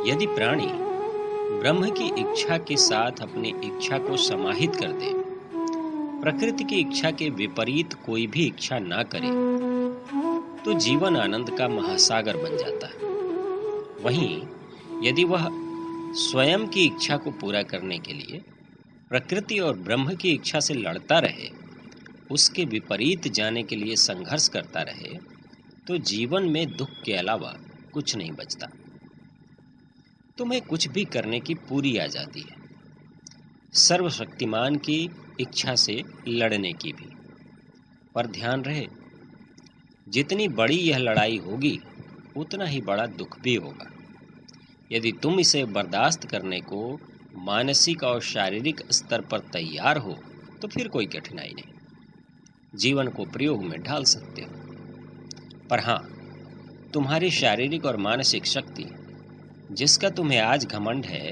यदि प्राणी ब्रह्म की इच्छा के साथ अपनी इच्छा को समाहित कर दे, प्रकृति की इच्छा के विपरीत कोई भी इच्छा ना करे, तो जीवन आनंद का महासागर बन जाता है। वहीं यदि वह स्वयं की इच्छा को पूरा करने के लिए प्रकृति और ब्रह्म की इच्छा से लड़ता रहे, उसके विपरीत जाने के लिए संघर्ष करता रहे, तो जीवन में दुख के अलावा कुछ नहीं बचता। तुम्हें कुछ भी करने की पूरी आजादी है, सर्वशक्तिमान की इच्छा से लड़ने की भी। पर ध्यान रहे, जितनी बड़ी यह लड़ाई होगी उतना ही बड़ा दुख भी होगा। यदि तुम इसे बर्दाश्त करने को मानसिक और शारीरिक स्तर पर तैयार हो तो फिर कोई कठिनाई नहीं, जीवन को प्रयोग में ढाल सकते हो। पर हाँ, तुम्हारी शारीरिक और मानसिक शक्ति, जिसका तुम्हें आज घमंड है,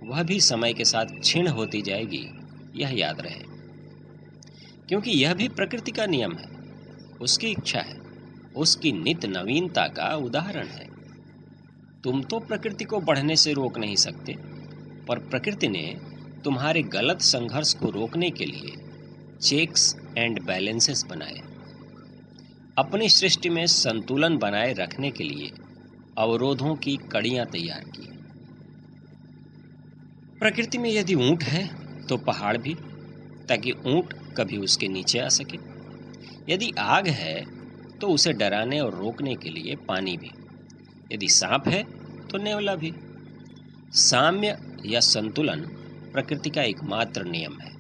वह भी समय के साथ क्षीण होती जाएगी, यह याद रहे। क्योंकि यह भी प्रकृति का नियम है, उसकी इच्छा है, उसकी नित नवीनता का उदाहरण है। तुम तो प्रकृति को बढ़ने से रोक नहीं सकते, पर प्रकृति ने तुम्हारे गलत संघर्ष को रोकने के लिए चेक्स एंड बैलेंसेस बनाए, अपनी सृष्टि में संतुलन बनाए रखने के लिए अवरोधों की कड़ियां तैयार की। प्रकृति में यदि ऊंट है तो पहाड़ भी, ताकि ऊंट कभी उसके नीचे आ सके। यदि आग है तो उसे डराने और रोकने के लिए पानी भी। यदि सांप है तो नेवला भी। साम्य या संतुलन प्रकृति का एकमात्र नियम है।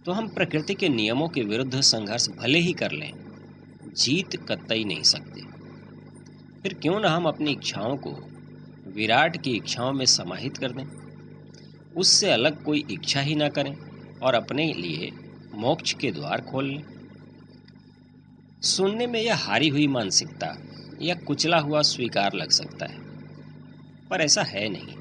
तो हम प्रकृति के नियमों के विरुद्ध संघर्ष भले ही कर लें, जीत कतई नहीं सकते। फिर क्यों ना हम अपनी इच्छाओं को विराट की इच्छाओं में समाहित कर दें, उससे अलग कोई इच्छा ही ना करें और अपने लिए मोक्ष के द्वार खोल लें। सुनने में यह हारी हुई मानसिकता या कुचला हुआ स्वीकार लग सकता है, पर ऐसा है नहीं।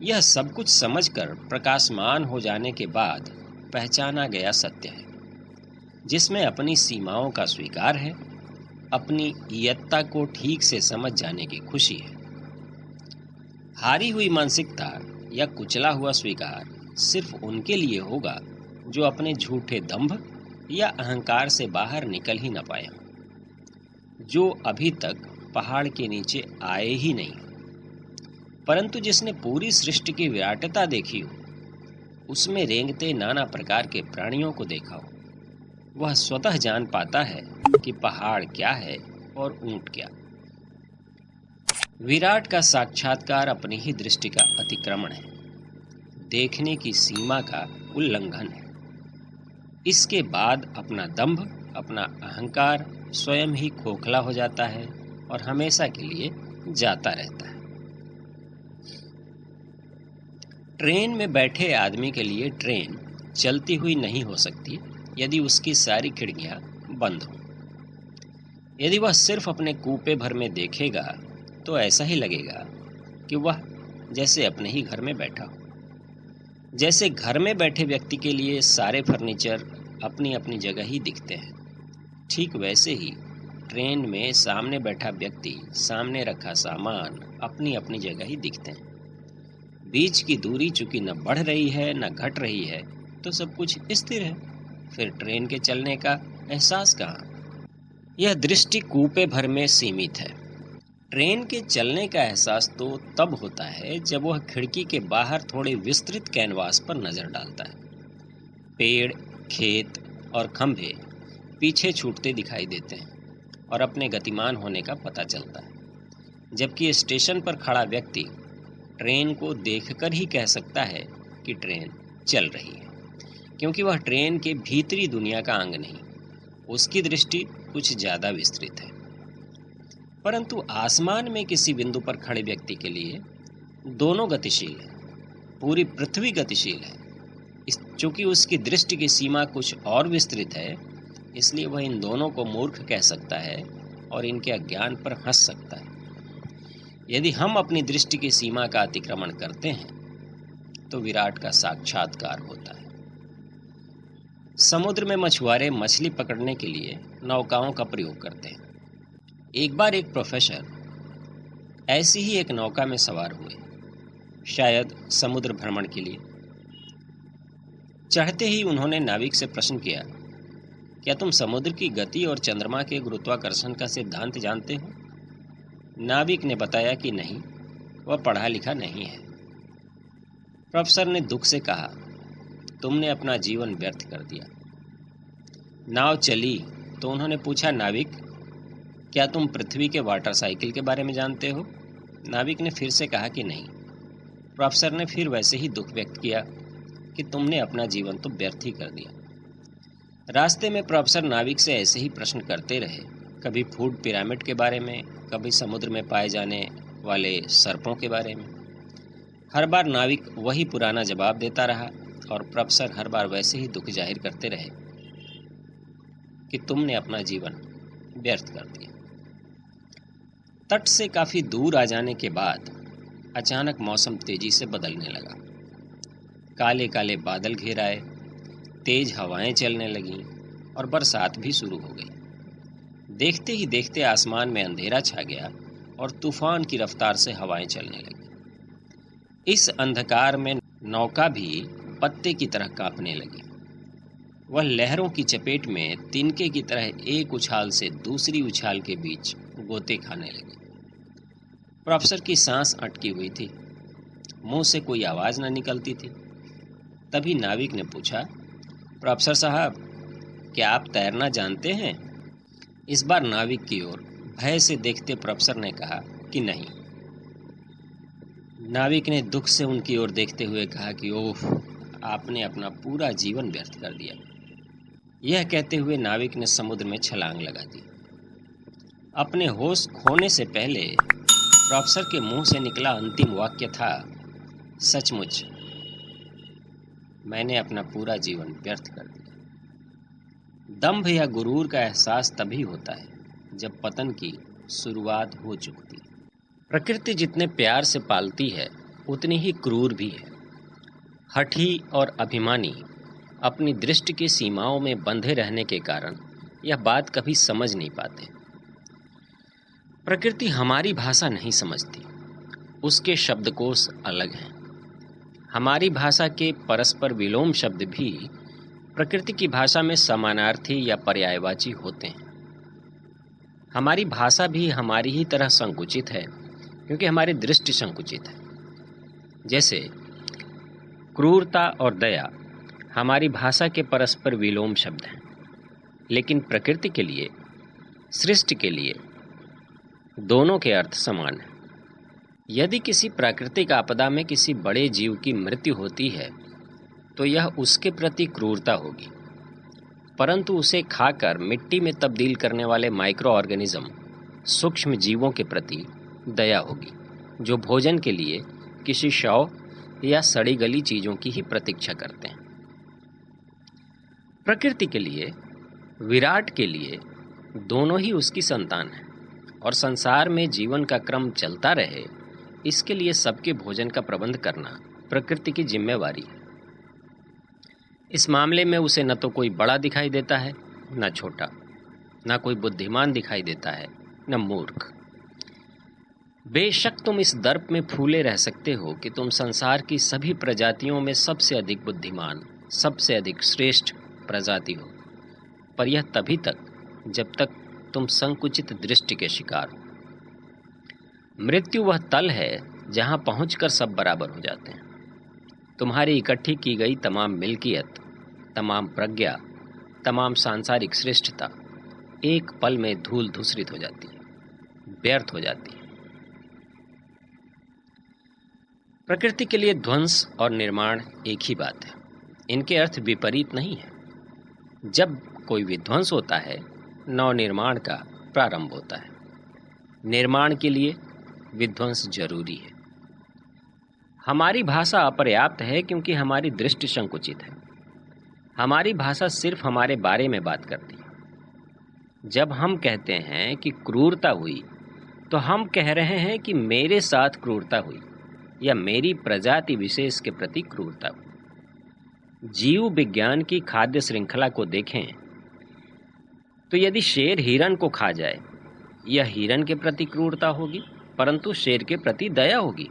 यह सब कुछ समझकर प्रकाशमान हो जाने के बाद पहचाना गया सत्य है, जिसमें अपनी सीमाओं का स्वीकार है, अपनी इयत्ता को ठीक से समझ जाने की खुशी है। हारी हुई मानसिकता या कुचला हुआ स्वीकार सिर्फ उनके लिए होगा जो अपने झूठे दंभ या अहंकार से बाहर निकल ही न पाए, जो अभी तक पहाड़ के नीचे आए ही नहीं। परंतु जिसने पूरी सृष्टि की विराटता देखी हो, उसमें रेंगते नाना प्रकार के प्राणियों को देखा हो, वह स्वतः जान पाता है कि पहाड़ क्या है और ऊंट क्या। विराट का साक्षात्कार अपनी ही दृष्टि का अतिक्रमण है, देखने की सीमा का उल्लंघन है। इसके बाद अपना दंभ, अपना अहंकार स्वयं ही खोखला हो जाता है और हमेशा के लिए जाता रहता है। ट्रेन में बैठे आदमी के लिए ट्रेन चलती हुई नहीं हो सकती यदि उसकी सारी खिड़कियां बंद हों। यदि वह सिर्फ अपने कूपे भर में देखेगा तो ऐसा ही लगेगा कि वह जैसे अपने ही घर में बैठा हो। जैसे घर में बैठे व्यक्ति के लिए सारे फर्नीचर अपनी अपनी जगह ही दिखते हैं, ठीक वैसे ही ट्रेन में सामने बैठा व्यक्ति, सामने रखा सामान अपनी अपनी जगह ही दिखते हैं। बीच की दूरी चूंकि न बढ़ रही है न घट रही है, तो सब कुछ स्थिर है। फिर ट्रेन के चलने का एहसास कहाँ? यह दृष्टि कूपे भर में सीमित है। ट्रेन के चलने का एहसास तो तब होता है जब वह खिड़की के बाहर थोड़े विस्तृत कैनवास पर नजर डालता है। पेड़, खेत और खंभे पीछे छूटते दिखाई देते हैं और अपने गतिमान होने का पता चलता है, जबकि स्टेशन पर खड़ा व्यक्ति ट्रेन को देखकर ही कह सकता है कि ट्रेन चल रही है, क्योंकि वह ट्रेन के भीतरी दुनिया का अंग नहीं, उसकी दृष्टि कुछ ज़्यादा विस्तृत है। परंतु आसमान में किसी बिंदु पर खड़े व्यक्ति के लिए दोनों गतिशील है, पूरी पृथ्वी गतिशील है। चूंकि उसकी दृष्टि की सीमा कुछ और विस्तृत है, इसलिए वह इन दोनों को मूर्ख कह सकता है और इनके अज्ञान पर हंस सकता है। यदि हम अपनी दृष्टि की सीमा का अतिक्रमण करते हैं तो विराट का साक्षात्कार होता है। समुद्र में मछुआरे मछली पकड़ने के लिए नौकाओं का प्रयोग करते हैं। एक बार एक प्रोफेसर ऐसी ही एक नौका में सवार हुए, शायद समुद्र भ्रमण के लिए। चढ़ते ही उन्होंने नाविक से प्रश्न किया, क्या तुम समुद्र की गति और चंद्रमा के गुरुत्वाकर्षण का सिद्धांत जानते हो? नाविक ने बताया कि नहीं, वह पढ़ा लिखा नहीं है। प्रोफेसर ने दुख से कहा, तुमने अपना जीवन व्यर्थ कर दिया। नाव चली तो उन्होंने पूछा, नाविक, क्या तुम पृथ्वी के वाटर साइकिल के बारे में जानते हो? नाविक ने फिर से कहा कि नहीं। प्रोफेसर ने फिर वैसे ही दुख व्यक्त किया कि तुमने अपना जीवन तो व्यर्थ ही कर दिया। रास्ते में प्रोफेसर नाविक से ऐसे ही प्रश्न करते रहे, कभी फूड पिरामिड के बारे में, कभी समुद्र में पाए जाने वाले सर्पों के बारे में। हर बार नाविक वही पुराना जवाब देता रहा और प्रोफेसर हर बार वैसे ही दुख जाहिर करते रहे कि तुमने अपना जीवन व्यर्थ कर दिया। तट से काफी दूर आ जाने के बाद अचानक मौसम तेजी से बदलने लगा। काले काले बादल घेर आए, तेज हवाएं चलने लगीं और बरसात भी शुरू हो गई। देखते ही देखते आसमान में अंधेरा छा गया और तूफान की रफ्तार से हवाएं चलने लगी। इस अंधकार में नौका भी पत्ते की तरह कांपने लगी। वह लहरों की चपेट में तिनके की तरह एक उछाल से दूसरी उछाल के बीच गोते खाने लगी। प्रोफेसर की सांस अटकी हुई थी, मुंह से कोई आवाज न निकलती थी। तभी नाविक ने पूछा, प्रोफेसर साहब, क्या आप तैरना जानते हैं? इस बार नाविक की ओर भय से देखते प्रोफेसर ने कहा कि नहीं। नाविक ने दुख से उनकी ओर देखते हुए कहा कि ओह, आपने अपना पूरा जीवन व्यर्थ कर दिया। यह कहते हुए नाविक ने समुद्र में छलांग लगा दी। अपने होश खोने से पहले प्रोफेसर के मुंह से निकला अंतिम वाक्य था, सचमुच मैंने अपना पूरा जीवन व्यर्थ कर दिया। दंभ या गुरूर का एहसास तभी होता है जब पतन की शुरुआत हो चुकती है। प्रकृति जितने प्यार से पालती है उतनी ही क्रूर भी है। हठी और अभिमानी अपनी दृष्टि की सीमाओं में बंधे रहने के कारण यह बात कभी समझ नहीं पाते। प्रकृति हमारी भाषा नहीं समझती, उसके शब्दकोश अलग हैं। हमारी भाषा के परस्पर विलोम शब्द भी प्रकृति की भाषा में समानार्थी या पर्यायवाची होते हैं। हमारी भाषा भी हमारी ही तरह संकुचित है, क्योंकि हमारी दृष्टि संकुचित है। जैसे क्रूरता और दया हमारी भाषा के परस्पर विलोम शब्द हैं, लेकिन प्रकृति के लिए, सृष्टि के लिए दोनों के अर्थ समान हैं। यदि किसी प्राकृतिक आपदा में किसी बड़े जीव की मृत्यु होती है तो यह उसके प्रति क्रूरता होगी, परंतु उसे खाकर मिट्टी में तब्दील करने वाले माइक्रो ऑर्गेनिज्म, सूक्ष्म जीवों के प्रति दया होगी, जो भोजन के लिए किसी शव या सड़ी गली चीजों की ही प्रतीक्षा करते हैं। प्रकृति के लिए, विराट के लिए दोनों ही उसकी संतान है, और संसार में जीवन का क्रम चलता रहे, इसके लिए सबके भोजन का प्रबंध करना प्रकृति की जिम्मेवारी है। इस मामले में उसे न तो कोई बड़ा दिखाई देता है, न छोटा, न कोई बुद्धिमान दिखाई देता है, न मूर्ख। बेशक तुम इस दर्प में फूले रह सकते हो कि तुम संसार की सभी प्रजातियों में सबसे अधिक बुद्धिमान, सबसे अधिक श्रेष्ठ प्रजाति हो, पर यह तभी तक जब तक तुम संकुचित दृष्टि के शिकार हो। मृत्यु वह तल है जहां पहुंचकर सब बराबर हो जाते हैं। तुम्हारी इकट्ठी की गई तमाम मिल्कियत, तमाम प्रज्ञा, तमाम सांसारिक श्रेष्ठता एक पल में धूल धूसरित हो जाती है, व्यर्थ हो जाती है। प्रकृति के लिए ध्वंस और निर्माण एक ही बात है, इनके अर्थ विपरीत नहीं है। जब कोई विध्वंस होता है, नवनिर्माण का प्रारंभ होता है। निर्माण के लिए विध्वंस जरूरी है। हमारी भाषा अपर्याप्त है क्योंकि हमारी दृष्टि संकुचित है। हमारी भाषा सिर्फ हमारे बारे में बात करती है। जब हम कहते हैं कि क्रूरता हुई, तो हम कह रहे हैं कि मेरे साथ क्रूरता हुई या मेरी प्रजाति विशेष के प्रति क्रूरता हुई। जीव विज्ञान की खाद्य श्रृंखला को देखें तो यदि शेर हिरन को खा जाए, यह हिरन के प्रति क्रूरता होगी परंतु शेर के प्रति दया होगी।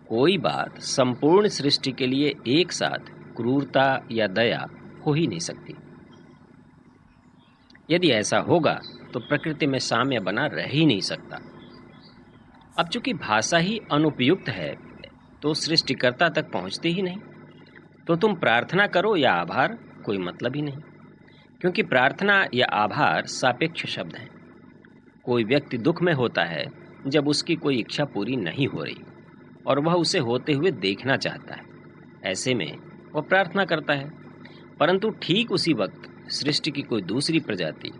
कोई बात संपूर्ण सृष्टि के लिए एक साथ क्रूरता या दया हो ही नहीं सकती। यदि ऐसा होगा तो प्रकृति में साम्य बना रह ही नहीं सकता। अब चूंकि भाषा ही अनुपयुक्त है तो सृष्टिकर्ता तक पहुंचती ही नहीं, तो तुम प्रार्थना करो या आभार, कोई मतलब ही नहीं, क्योंकि प्रार्थना या आभार सापेक्ष शब्द हैं। कोई व्यक्ति दुख में होता है जब उसकी कोई इच्छा पूरी नहीं हो रही और वह उसे होते हुए देखना चाहता है। ऐसे में वह प्रार्थना करता है, परंतु ठीक उसी वक्त सृष्टि की कोई दूसरी प्रजाति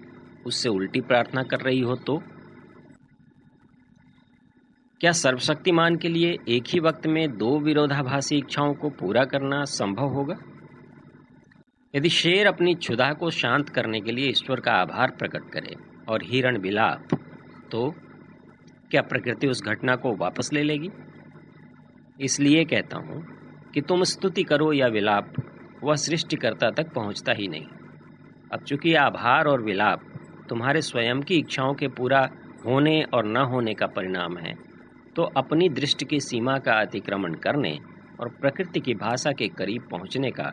उससे उल्टी प्रार्थना कर रही हो तो क्या सर्वशक्तिमान के लिए एक ही वक्त में दो विरोधाभासी इच्छाओं को पूरा करना संभव होगा? यदि शेर अपनी क्षुधा को शांत करने के लिए ईश्वर का आभार प्रकट करे और हिरण विलाप, तो क्या प्रकृति उस घटना को वापस ले लेगी? इसलिए कहता हूं कि तुम स्तुति करो या विलाप, वह सृष्टिकर्ता तक पहुंचता ही नहीं। अब चूंकि आभार और विलाप तुम्हारे स्वयं की इच्छाओं के पूरा होने और न होने का परिणाम है, तो अपनी दृष्टि की सीमा का अतिक्रमण करने और प्रकृति की भाषा के करीब पहुंचने का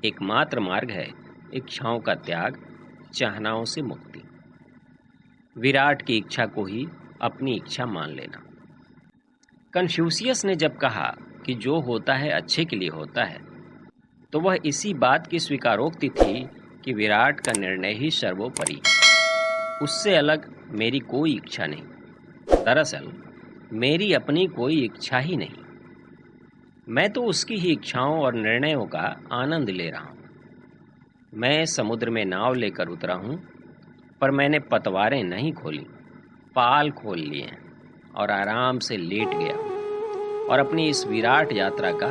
एकमात्र मार्ग है इच्छाओं का त्याग, चाहनाओं से मुक्ति। विराट की इच्छा को ही अपनी इच्छा मान लेना। कन्फ्यूशियस ने जब कहा कि जो होता है अच्छे के लिए होता है, तो वह इसी बात की स्वीकारोक्ति थी कि विराट का निर्णय ही सर्वोपरि, उससे अलग मेरी कोई इच्छा नहीं। दरअसल मेरी अपनी कोई इच्छा ही नहीं, मैं तो उसकी ही इच्छाओं और निर्णयों का आनंद ले रहा हूँ। मैं समुद्र में नाव लेकर उतरा हूँ, पर मैंने पतवारें नहीं खोली, पाल खोल लिए और आराम से लेट गया और अपनी इस विराट यात्रा का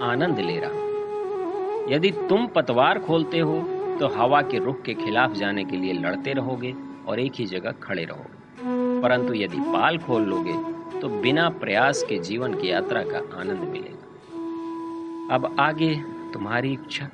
आनंद ले रहा हूँ। यदि तुम पतवार खोलते हो तो हवा के रुख के खिलाफ जाने के लिए लड़ते रहोगे और एक ही जगह खड़े रहोगे, परंतु यदि पाल खोल लोगे तो बिना प्रयास के जीवन की यात्रा का आनंद मिलेगा। अब आगे तुम्हारी इच्छा।